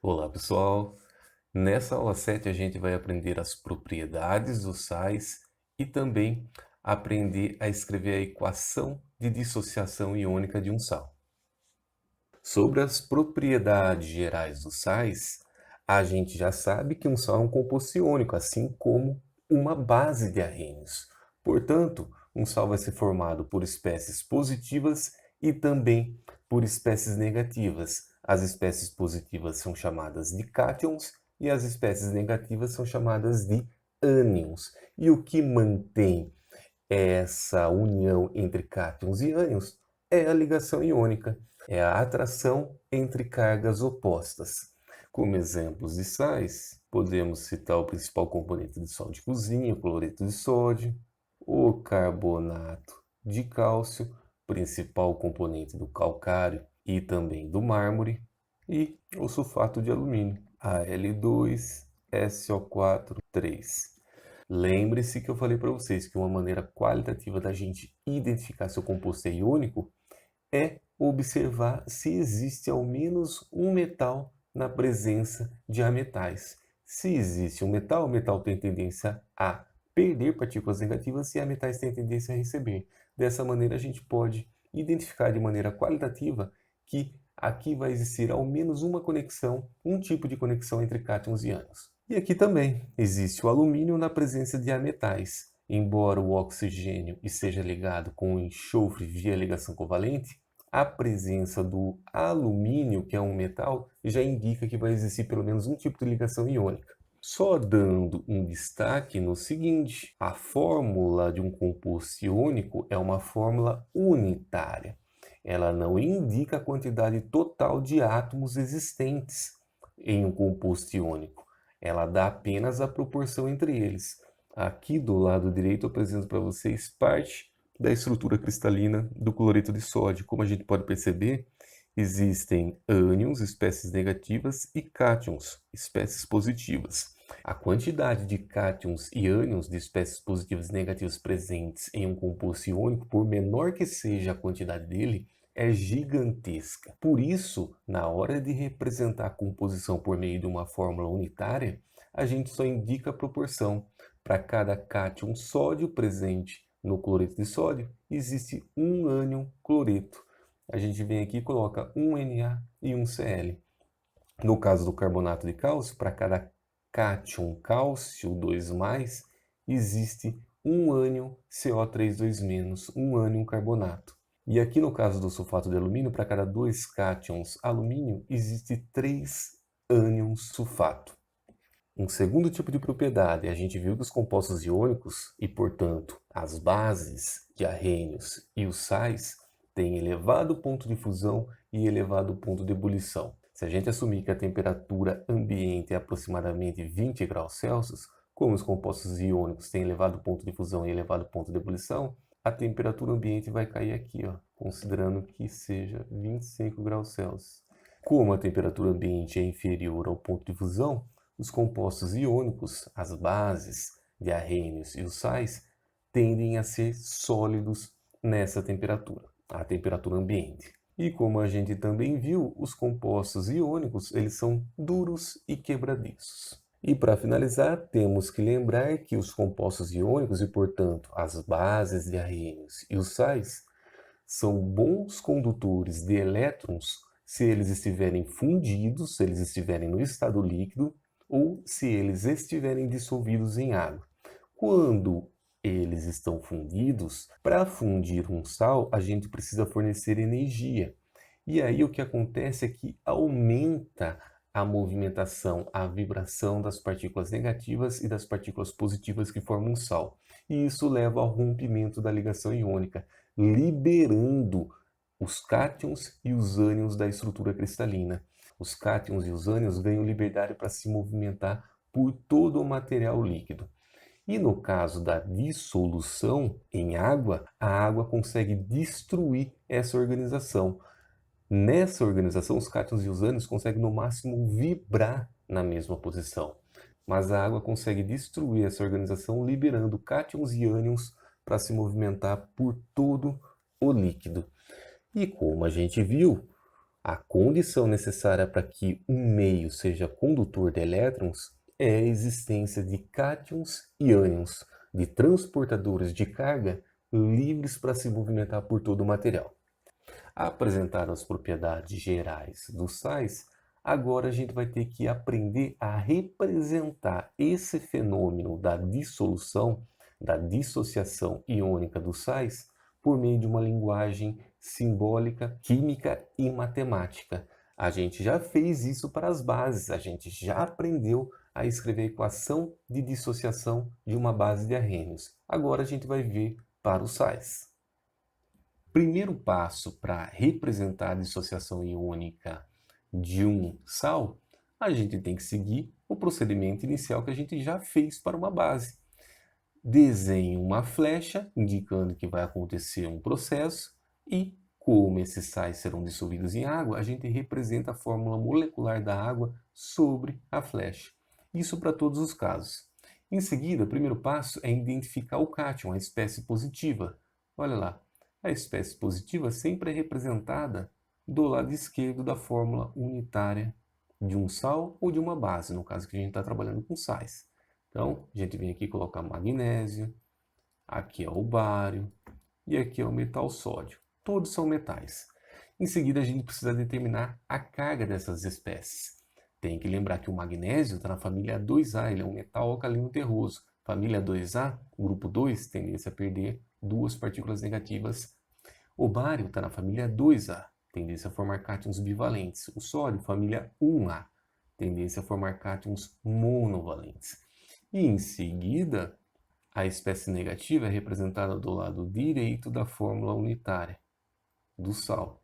Olá pessoal, nessa aula 7 a gente vai aprender as propriedades dos sais e também aprender a escrever a equação de dissociação iônica de um sal. Sobre as propriedades gerais dos sais, a gente já sabe que um sal é um composto iônico, assim como uma base de arrênios. Portanto, um sal vai ser formado por espécies positivas e também por espécies negativas. As espécies positivas são chamadas de cátions e as espécies negativas são chamadas de ânions. E o que mantém essa união entre cátions e ânions é a ligação iônica, é a atração entre cargas opostas. Como exemplos de sais, podemos citar o principal componente de sal de cozinha, o cloreto de sódio, o carbonato de cálcio, principal componente do calcário e também do mármore, e o sulfato de alumínio, Al2SO4, 3. Lembre-se que eu falei para vocês que uma maneira qualitativa da gente identificar se o composto é iônico é observar se existe ao menos um metal na presença de ametais. Se existe um metal, o metal tem tendência a perder partículas negativas e ametais têm tendência a receber. Dessa maneira, a gente pode identificar de maneira qualitativa que aqui vai existir ao menos uma conexão, um tipo de conexão entre cátions e ânions. E aqui também existe o alumínio na presença de ametais. Embora o oxigênio esteja ligado com o enxofre via ligação covalente, a presença do alumínio, que é um metal, já indica que vai existir pelo menos um tipo de ligação iônica. Só dando um destaque no seguinte: a fórmula de um composto iônico é uma fórmula unitária. Ela não indica a quantidade total de átomos existentes em um composto iônico. Ela dá apenas a proporção entre eles. Aqui do lado direito eu apresento para vocês parte da estrutura cristalina do cloreto de sódio. Como a gente pode perceber, existem ânions, espécies negativas, e cátions, espécies positivas. A quantidade de cátions e ânions de espécies positivas e negativas presentes em um composto iônico, por menor que seja a quantidade dele, é gigantesca. Por isso, na hora de representar a composição por meio de uma fórmula unitária, a gente só indica a proporção. Para cada cátion sódio presente no cloreto de sódio, existe um ânion cloreto. A gente vem aqui e coloca um Na e um Cl. No caso do carbonato de cálcio, para cada cátion cálcio 2+, existe um ânion CO3 2-, um ânion carbonato. E aqui no caso do sulfato de alumínio, para cada 2 cátions alumínio, existe 3 ânions sulfato. Um segundo tipo de propriedade, a gente viu que os compostos iônicos e, portanto, as bases de arrênios e os sais têm elevado ponto de fusão e elevado ponto de ebulição. Se a gente assumir que a temperatura ambiente é aproximadamente 20 graus Celsius, como os compostos iônicos têm elevado ponto de fusão e elevado ponto de ebulição, a temperatura ambiente vai cair aqui, ó, considerando que seja 25 graus Celsius. Como a temperatura ambiente é inferior ao ponto de fusão, os compostos iônicos, as bases de arrênios e os sais, tendem a ser sólidos nessa temperatura, a temperatura ambiente. E como a gente também viu, os compostos iônicos, eles são duros e quebradiços. E para finalizar, temos que lembrar que os compostos iônicos e, portanto, as bases de arrênios e os sais são bons condutores de elétrons se eles estiverem fundidos, se eles estiverem no estado líquido ou se eles estiverem dissolvidos em água. Quando eles estão fundidos, para fundir um sal, a gente precisa fornecer energia. E aí o que acontece é que aumenta a movimentação, a vibração das partículas negativas e das partículas positivas que formam um sal. E isso leva ao rompimento da ligação iônica, liberando os cátions e os ânions da estrutura cristalina. Os cátions e os ânions ganham liberdade para se movimentar por todo o material líquido. E no caso da dissolução em água, a água consegue destruir essa organização. Nessa organização, os cátions e os ânions conseguem no máximo vibrar na mesma posição. Mas a água consegue destruir essa organização, liberando cátions e ânions para se movimentar por todo o líquido. E como a gente viu, A condição necessária para que um meio seja condutor de elétrons é a existência de cátions e ânions, de transportadores de carga livres para se movimentar por todo o material. Apresentaram as propriedades gerais dos sais, agora a gente vai ter que aprender a representar esse fenômeno da dissolução, da dissociação iônica dos sais, por meio de uma linguagem simbólica, química e matemática. A gente já fez isso para as bases, a gente já aprendeu a escrever a equação de dissociação de uma base de arrênios. Agora a gente vai ver para os sais. Primeiro passo para representar a dissociação iônica de um sal, a gente tem que seguir o procedimento inicial que a gente já fez para uma base. Desenhe uma flecha indicando que vai acontecer um processo e, como esses sais serão dissolvidos em água, a gente representa a fórmula molecular da água sobre a flecha. Isso para todos os casos. Em seguida, o primeiro passo é identificar o cátion, a espécie positiva. Olha lá, a espécie positiva sempre é representada do lado esquerdo da fórmula unitária de um sal ou de uma base, no caso que a gente está trabalhando com sais. Então, a gente vem aqui colocar magnésio, aqui é o bário e aqui é o metal sódio. Todos são metais. Em seguida, a gente precisa determinar a carga dessas espécies. Tem que lembrar que o magnésio está na família 2A, ele é um metal alcalino terroso. Família 2A, grupo 2, tendência a perder duas partículas negativas. O bário está na família 2A, tendência a formar cátions bivalentes. O sódio, família 1A, tendência a formar cátions monovalentes. E em seguida, a espécie negativa é representada do lado direito da fórmula unitária do sal.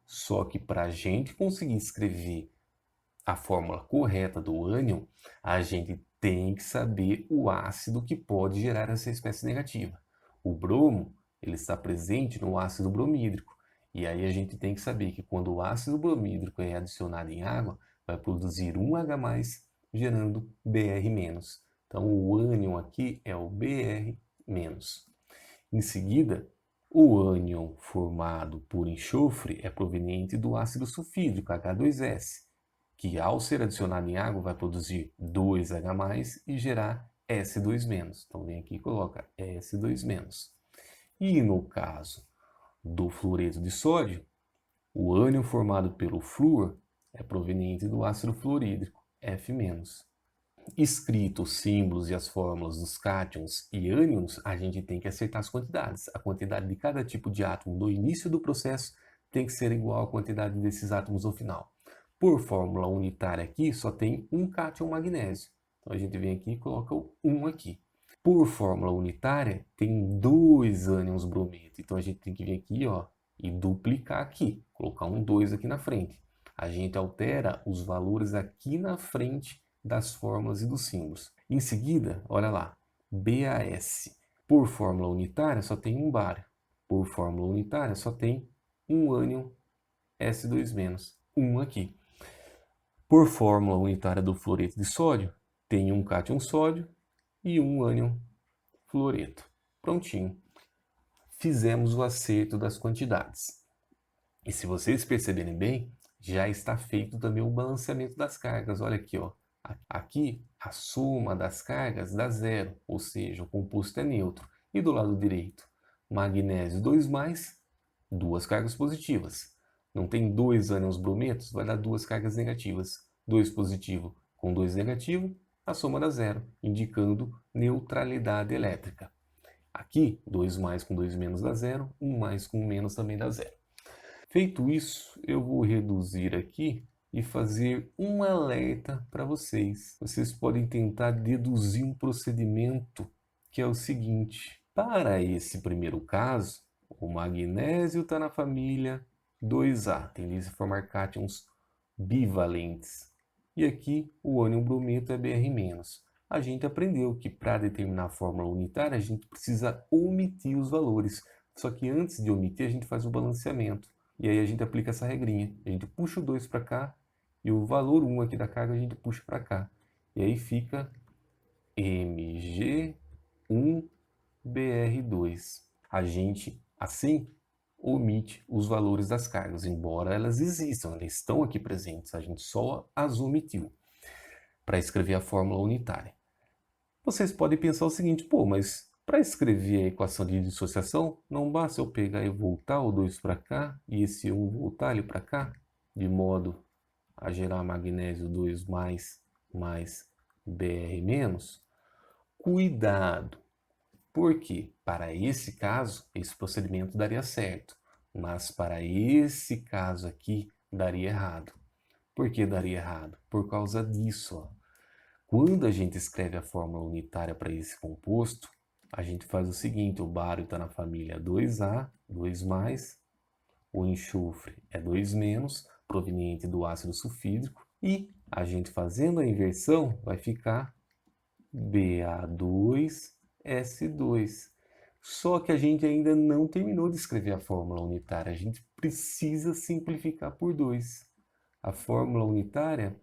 Só que para a gente conseguir escrever a fórmula correta do ânion, a gente tem que saber o ácido que pode gerar essa espécie negativa. O bromo, ele está presente no ácido bromídrico. E aí a gente tem que saber que quando o ácido bromídrico é adicionado em água, vai produzir um H+, gerando Br-. Então o ânion aqui é o Br-. Em seguida, o ânion formado por enxofre é proveniente do ácido sulfídrico, H2S, que ao ser adicionado em água vai produzir 2H+, e gerar S2-. Então vem aqui e coloca S2-. E no caso do fluoreto de sódio, o ânion formado pelo flúor é proveniente do ácido fluorídrico, F-. Escrito os símbolos e as fórmulas dos cátions e ânions, a gente tem que acertar as quantidades. A quantidade de cada tipo de átomo no início do processo tem que ser igual à quantidade desses átomos no final. Por fórmula unitária aqui, só tem um cátion magnésio. Então a gente vem aqui e coloca o 1 aqui. Por fórmula unitária, tem 2 ânions brometo. Então a gente tem que vir aqui, ó, e duplicar aqui, colocar um 2 aqui na frente. A gente altera os valores aqui na frente das fórmulas e dos símbolos. Em seguida, olha lá, BAS. Por fórmula unitária, só tem um bário. Por fórmula unitária, só tem um ânion S2-, um aqui. Por fórmula unitária do fluoreto de sódio, tem um cátion sódio e um ânion fluoreto. Prontinho. Fizemos o acerto das quantidades. E se vocês perceberem bem, já está feito também o balanceamento das cargas. Olha aqui, ó. Aqui, a soma das cargas dá zero, ou seja, o composto é neutro. E do lado direito, magnésio 2+, duas cargas positivas. Não tem 2 ânions brometos, vai dar duas cargas negativas. 2 positivo com 2 negativo, a soma dá zero, indicando neutralidade elétrica. Aqui, 2+ com 2- dá zero, 1+ com 1- também dá zero. Feito isso, eu vou reduzir aqui e fazer um alerta para vocês. Vocês podem tentar deduzir um procedimento que é o seguinte. Para esse primeiro caso, o magnésio está na família 2A, tendência a formar cátions bivalentes. E aqui o ânion brometo é Br-. A gente aprendeu que para determinar a fórmula unitária a gente precisa omitir os valores. Só que antes de omitir a gente faz o balanceamento. E aí a gente aplica essa regrinha. A gente puxa o 2 para cá e o valor 1 aqui da carga a gente puxa para cá. E aí fica Mg1Br2. A gente, assim, omite os valores das cargas, embora elas existam, elas estão aqui presentes, a gente só as omitiu para escrever a fórmula unitária. Vocês podem pensar o seguinte, pô, mas para escrever a equação de dissociação, não basta eu pegar e voltar o 2 para cá e esse 1 voltar ele para cá, de modo a gerar magnésio 2 mais Br menos? Cuidado! Porque para esse caso, esse procedimento daria certo, mas para esse caso aqui, daria errado. Por que daria errado? Por causa disso, ó. Quando a gente escreve a fórmula unitária para esse composto, a gente faz o seguinte, o bário está na família 2A, 2+, o enxofre é 2-, proveniente do ácido sulfídrico, e a gente fazendo a inversão vai ficar Ba2S2. Só que a gente ainda não terminou de escrever a fórmula unitária, a gente precisa simplificar por 2. A fórmula unitária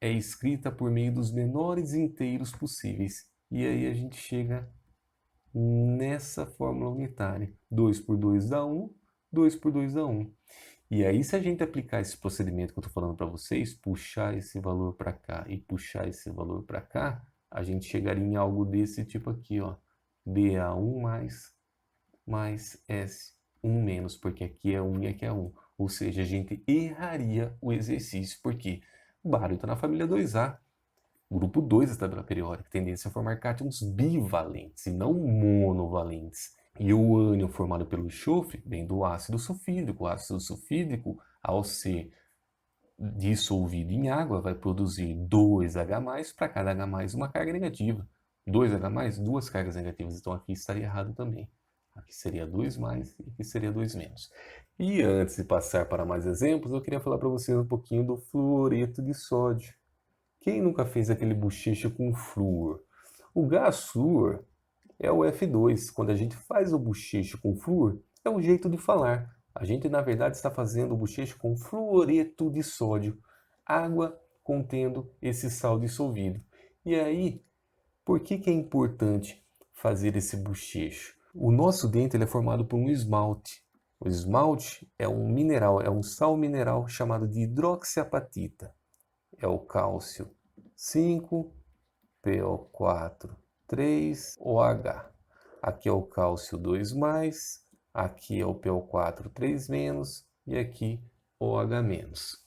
é escrita por meio dos menores inteiros possíveis. E aí a gente chega nessa fórmula unitária. 2 por 2 dá 1, 2 por 2 dá 1. E aí, se a gente aplicar esse procedimento que eu estou falando para vocês, puxar esse valor para cá e puxar esse valor para cá, a gente chegaria em algo desse tipo aqui, ó. Ba1 mais S1 menos, porque aqui é 1 e aqui é 1. Ou seja, a gente erraria o exercício, porque o bário está na família 2A. O grupo 2 da tabela periódica, tendência a formar cátions bivalentes e não monovalentes. E o ânion formado pelo enxofre vem do ácido sulfídrico. O ácido sulfídrico, ao ser dissolvido em água, vai produzir 2H+, para cada H+, uma carga negativa. 2H+, duas cargas negativas. Então aqui estaria errado também. Aqui seria 2+, e aqui seria 2-. E antes de passar para mais exemplos, eu queria falar para vocês um pouquinho do fluoreto de sódio. Quem nunca fez aquele bochecho com flúor? O gás flúor é o F2. Quando a gente faz o bochecho com flúor, é um jeito de falar. A gente, na verdade, está fazendo o bochecho com fluoreto de sódio, água contendo esse sal dissolvido. E aí, por que é importante fazer esse bochecho? O nosso dente ele é formado por um esmalte. O esmalte é um mineral, é um sal mineral chamado de hidroxiapatita. É o cálcio 5, PO4, 3, OH. Aqui é o cálcio 2+, aqui é o PO4, 3-, e aqui OH-.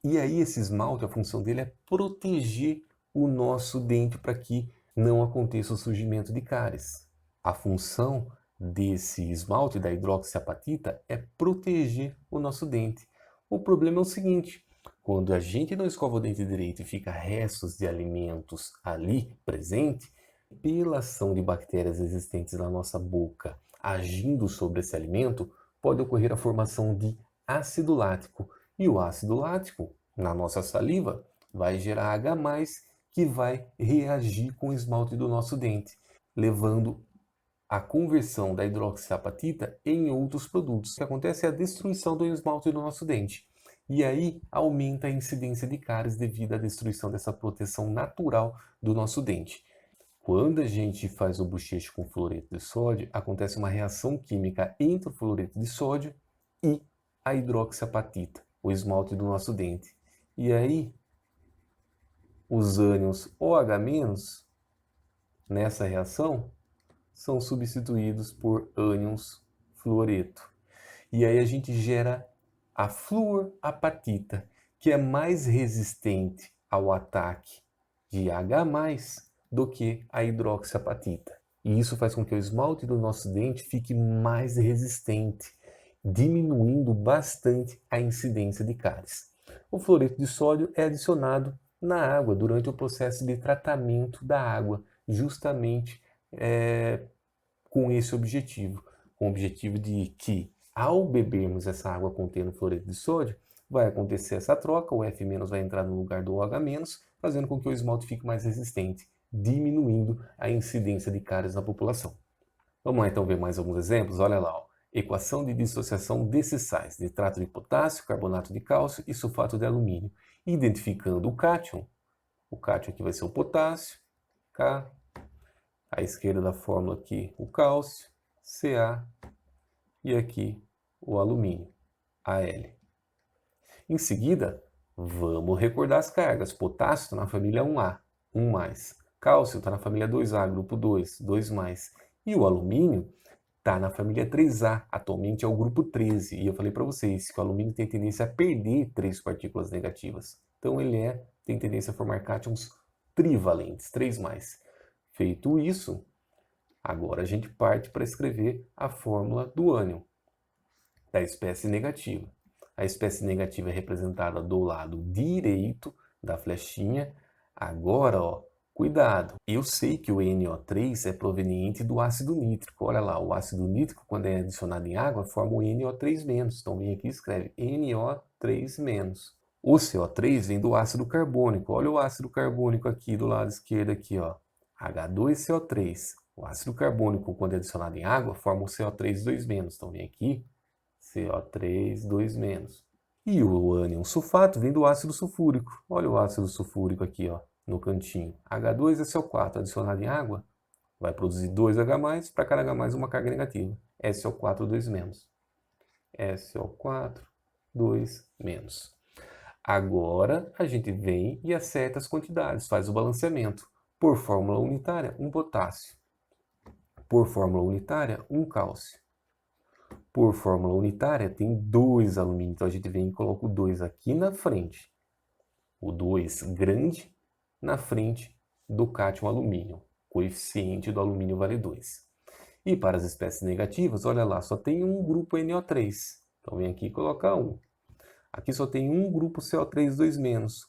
E aí esse esmalte, a função dele é proteger o nosso dente para que não aconteça o surgimento de cáries. A função desse esmalte, da hidroxiapatita, é proteger o nosso dente. O problema é o seguinte, quando a gente não escova o dente direito e fica restos de alimentos ali presente, pela ação de bactérias existentes na nossa boca agindo sobre esse alimento, pode ocorrer a formação de ácido lático. E o ácido lático, na nossa saliva, vai gerar H+, que vai reagir com o esmalte do nosso dente, levando a conversão da hidroxiapatita em outros produtos. O que acontece é a destruição do esmalte do nosso dente. E aí aumenta a incidência de cáries devido à destruição dessa proteção natural do nosso dente. Quando a gente faz o bochecho com fluoreto de sódio, acontece uma reação química entre o fluoreto de sódio e a hidroxiapatita, o esmalte do nosso dente. E aí, os ânions OH- nessa reação são substituídos por ânions fluoreto. E aí a gente gera a fluorapatita, que é mais resistente ao ataque de H+ do que a hidroxiapatita. E isso faz com que o esmalte do nosso dente fique mais resistente, diminuindo bastante a incidência de cáries. O fluoreto de sódio é adicionado na água durante o processo de tratamento da água, justamente com esse objetivo, com o objetivo de que, ao bebermos essa água contendo fluoreto de sódio, vai acontecer essa troca, o F- vai entrar no lugar do OH-, fazendo com que o esmalte fique mais resistente, diminuindo a incidência de cáries na população. Vamos lá então ver mais alguns exemplos? Olha lá, ó. Equação de dissociação desses sais, nitrato de potássio, carbonato de cálcio e sulfato de alumínio. Identificando o cátion aqui vai ser o potássio, K, à esquerda da fórmula aqui o cálcio, Ca, e aqui o alumínio, Al. Em seguida, vamos recordar as cargas. Potássio está na família 1A, 1+. Cálcio está na família 2A, grupo 2, 2+. E o alumínio está na família 3A, atualmente é o grupo 13. E eu falei para vocês que o alumínio tem tendência a perder 3 partículas negativas. Então ele tem tendência a formar cátions trivalentes, 3+. Feito isso, agora a gente parte para escrever a fórmula do ânion da espécie negativa. A espécie negativa é representada do lado direito da flechinha. Agora, ó, cuidado, eu sei que o NO3 é proveniente do ácido nítrico. Olha lá, o ácido nítrico, quando é adicionado em água, forma o NO3-. Então, vem aqui e escreve NO3-. O CO3 vem do ácido carbônico. Olha o ácido carbônico aqui do lado esquerdo, aqui, ó. H2CO3. O ácido carbônico, quando é adicionado em água, forma o CO3 2-. Então, vem aqui, CO3 2-. E o ânion sulfato vem do ácido sulfúrico. Olha o ácido sulfúrico aqui, ó, no cantinho. H2SO4 adicionado em água vai produzir 2H+, para cada H+, uma carga negativa. SO4 2-. SO4 2-. Agora a gente vem e acerta as quantidades, faz o balanceamento. Por fórmula unitária, 1 potássio. Por fórmula unitária, 1 cálcio. Por fórmula unitária, tem 2 alumínio. Então a gente vem e coloca o 2 aqui na frente. O 2 grande na frente do cátion alumínio. Coeficiente do alumínio vale 2. E para as espécies negativas, olha lá, só tem um grupo NO3. Então vem aqui e coloca 1. Aqui só tem um grupo CO3 2-,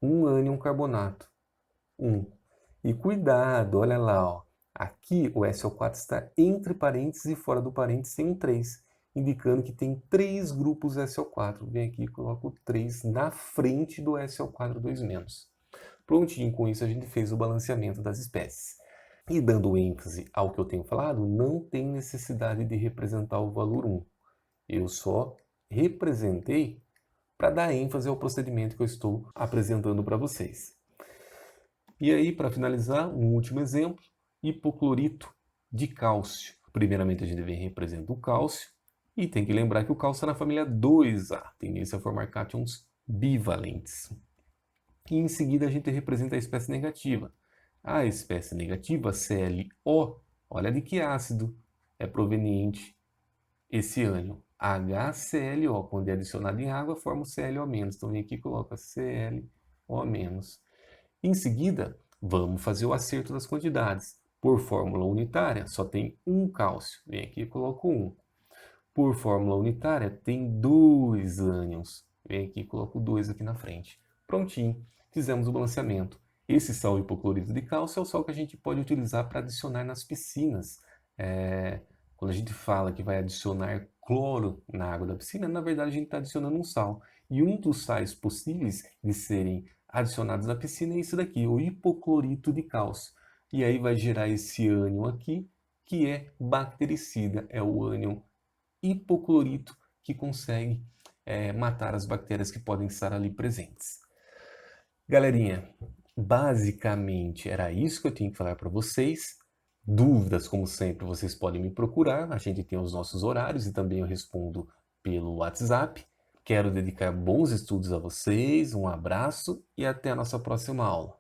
um ânion carbonato, 1. E cuidado, olha lá, ó. Aqui o SO4 está entre parênteses e fora do parênteses tem um 3, indicando que tem 3 grupos SO4. Vem aqui e coloca o 3 na frente do SO4 2-. Prontinho, com isso a gente fez o balanceamento das espécies. E dando ênfase ao que eu tenho falado, não tem necessidade de representar o valor 1. Eu só representei para dar ênfase ao procedimento que eu estou apresentando para vocês. E aí, para finalizar, um último exemplo, hipoclorito de cálcio. Primeiramente, a gente vem e representa o cálcio, e tem que lembrar que o cálcio está na família 2A, tendência a formar cátions bivalentes. E em seguida, a gente representa a espécie negativa. A espécie negativa, ClO, olha de que ácido é proveniente esse ânion. HClO, quando é adicionado em água, forma o ClO-. Então, vem aqui e coloca ClO-. Em seguida, vamos fazer o acerto das quantidades. Por fórmula unitária, só tem um cálcio. Vem aqui e coloco 1. Por fórmula unitária, tem 2 ânions. Vem aqui e coloco 2 aqui na frente. Prontinho, fizemos o balanceamento. Esse sal hipoclorito de cálcio é o sal que a gente pode utilizar para adicionar nas piscinas. Quando a gente fala que vai adicionar cloro na água da piscina, na verdade a gente está adicionando um sal. E um dos sais possíveis de serem adicionados na piscina é esse daqui, o hipoclorito de cálcio. E aí vai gerar esse ânion aqui, que é bactericida, é o ânion hipoclorito que consegue matar as bactérias que podem estar ali presentes. Galerinha, basicamente era isso que eu tinha que falar para vocês. Dúvidas, como sempre, vocês podem me procurar. A gente tem os nossos horários e também eu respondo pelo WhatsApp. Quero dedicar bons estudos a vocês, um abraço e até a nossa próxima aula.